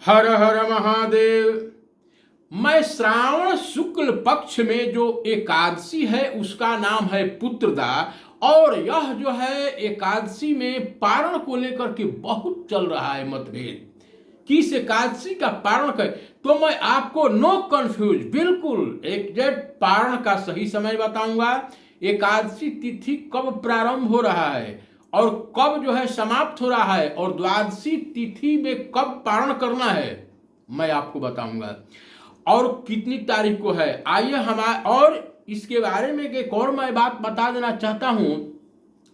हर हर महादेव। मैं श्रावण शुक्ल पक्ष में जो एकादशी है उसका नाम है पुत्रदा। और यह जो है एकादशी में पारण को लेकर के बहुत चल रहा है मतभेद कि इस एकादशी का पारण कर, तो मैं आपको नो कंफ्यूज बिल्कुल एग्जैक्ट पारण का सही समय बताऊंगा। एकादशी तिथि कब प्रारंभ हो रहा है और कब जो है समाप्त हो रहा है और द्वादशी तिथि में कब पारण करना है मैं आपको बताऊंगा। और कितनी तारीख को है आइए हमारे, और इसके बारे में एक और मैं बात बता देना चाहता हूं।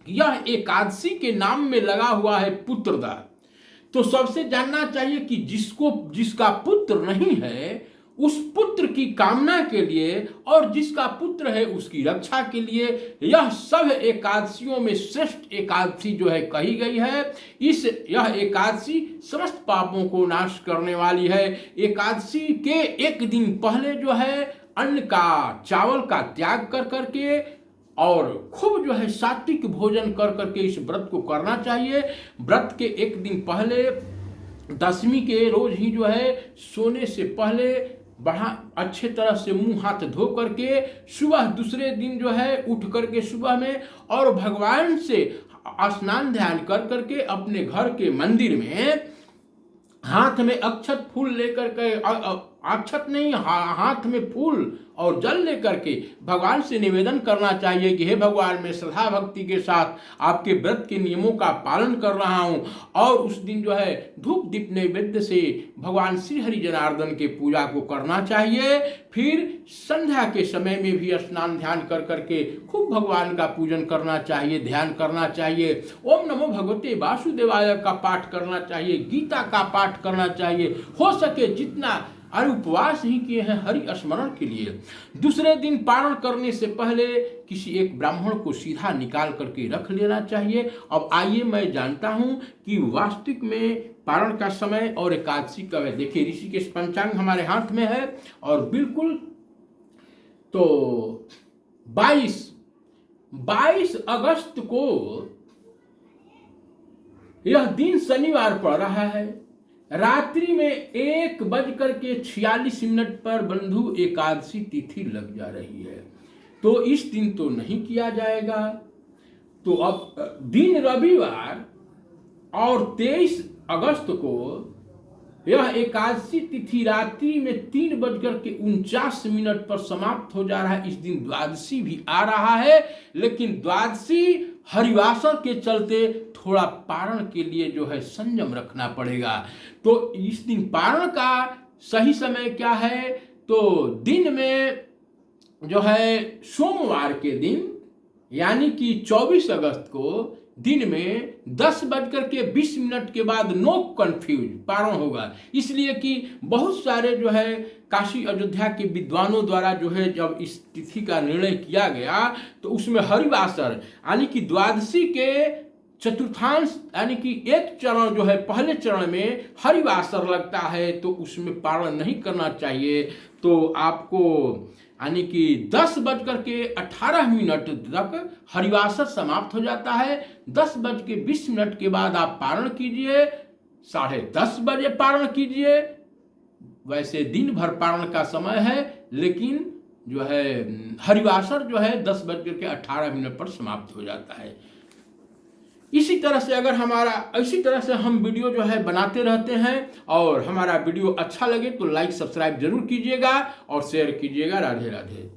यह एकादशी के नाम में लगा हुआ है पुत्रदा। तो सबसे जानना चाहिए कि जिसका पुत्र नहीं है उस पुत्र की कामना के लिए और जिसका पुत्र है उसकी रक्षा के लिए यह सब एकादशियों में श्रेष्ठ एकादशी जो है कही गई है। यह एकादशी समस्त पापों को नाश करने वाली है। एकादशी के एक दिन पहले जो है अन्न का चावल का त्याग कर करके और खूब जो है सात्विक भोजन कर करके इस व्रत को करना चाहिए। व्रत के एक दिन पहले दशमी के रोज ही जो है सोने से पहले बढ़ा अच्छे तरह से मुंह हाथ धो करके सुबह दूसरे दिन जो है उठ करके सुबह में और भगवान से स्नान ध्यान कर करके अपने घर के मंदिर में हाथ में अक्षत फूल लेकर के अक्षत नहीं हाथ में फूल और जल लेकर के भगवान से निवेदन करना चाहिए कि हे भगवान, मैं श्रद्धा भक्ति के साथ आपके व्रत के नियमों का पालन कर रहा हूं। और उस दिन जो है धूप दीप नैवेद्य से भगवान श्री हरि जनार्दन के पूजा को करना चाहिए। फिर संध्या के समय में भी स्नान ध्यान कर करके खूब भगवान का पूजन करना चाहिए, ध्यान करना चाहिए। ओम नमो भगवते वासुदेवाय का पाठ करना चाहिए, गीता का पाठ करना चाहिए, हो सके जितना। और उपवास ही किए हैं हरि स्मरण के लिए। दूसरे दिन पारण करने से पहले किसी एक ब्राह्मण को सीधा निकाल करके रख लेना चाहिए। अब आइए मैं जानता हूं कि वास्तविक में पारण का समय और एकादशी कब है। देखिए ऋषिकेश पंचांग हमारे हाथ में है और बिल्कुल तो 22 अगस्त को यह दिन शनिवार पड़ रहा है। रात्रि में 1:46 पर बंधु एकादशी तिथि लग जा रही है। तो इस दिन तो नहीं किया जाएगा। तो अब दिन रविवार और 23 अगस्त को यह एकादशी तिथि रात्रि में 3:49 पर समाप्त हो जा रहा है। इस दिन द्वादशी भी आ रहा है, लेकिन द्वादशी हरिवासर के चलते थोड़ा पारण के लिए जो है संयम रखना पड़ेगा। तो इस दिन पारण का सही समय क्या है? तो दिन में जो है सोमवार के दिन यानी कि 24 अगस्त को दिन में 10:20 के बाद नो कंफ्यूज पारण होगा। इसलिए कि बहुत सारे जो है काशी अयोध्या के विद्वानों द्वारा जो है जब इस तिथि का निर्णय किया गया तो उसमें हरिवासर यानी कि द्वादशी के चतुर्थांश यानी कि एक चरण जो है पहले चरण में हरिवासर लगता है तो उसमें पारण नहीं करना चाहिए। तो आपको यानी कि 10:18 तक हरिवासर समाप्त हो जाता है। 10:20 के बाद आप पारण कीजिए, 10:30 बजे पारण कीजिए। वैसे दिन भर पारण का समय है, लेकिन जो है हरिवासर जो है 10:18 पर समाप्त हो जाता है। इसी तरह से हम वीडियो जो है बनाते रहते हैं और हमारा वीडियो अच्छा लगे तो लाइक सब्सक्राइब जरूर कीजिएगा और शेयर कीजिएगा। राधे राधे।